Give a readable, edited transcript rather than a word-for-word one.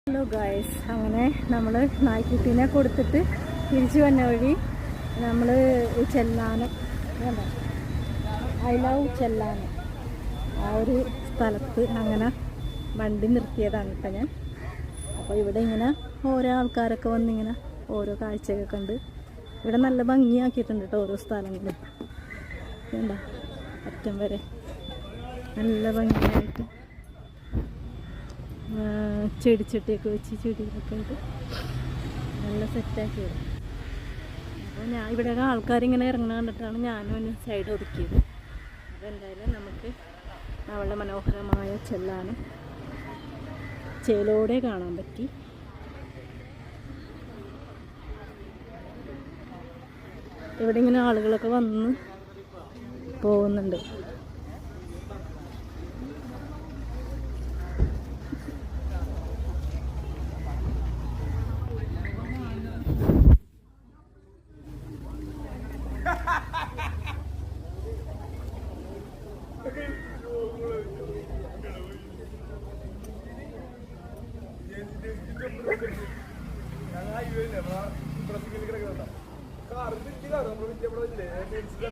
Hello guys, അങ്ങനെ നമ്മൾ നായ്ക്കുട്ടീനെ കൊടുത്തിട്ട് തിരിച്ചു വന്ന വഴി നമ്മൾ ചെല്ലാനം, ഐ ലവ് ചെല്ലാനം ആ ഒരു സ്ഥലത്ത് അങ്ങനെ വണ്ടി നിർത്തിയതാണ് കേട്ടോ ഞാൻ. അപ്പോൾ ഇവിടെ ഇങ്ങനെ ഓരോ ആൾക്കാരൊക്കെ വന്നിങ്ങനെ ഓരോ കാഴ്ചയൊക്കെ കണ്ട് ഇവിടെ നല്ല ഭംഗിയാക്കിയിട്ടുണ്ട് കേട്ടോ ഓരോ സ്ഥലങ്ങളും. എന്താ അറ്റം വരെ നല്ല ഭംഗിയായിട്ട് ചെടിച്ചട്ടിയൊക്കെ വെച്ച് ചെടികളൊക്കെ ആയിട്ട് നല്ല സെറ്റാക്കി വരും. അപ്പോൾ ഞാൻ ഇവിടെ ആൾക്കാരിങ്ങനെ ഇറങ്ങണ കണ്ടിട്ടാണ് ഞാനും ഒന്ന് സൈഡ് ഒതുക്കിയത്. അതെന്തായാലും നമുക്ക് അവളുടെ മനോഹരമായ ചെല്ലാനം ചേലോടെ കാണാൻ പറ്റി. ഇവിടെ ഇങ്ങനെ ആളുകളൊക്കെ വന്ന് പോകുന്നുണ്ട്.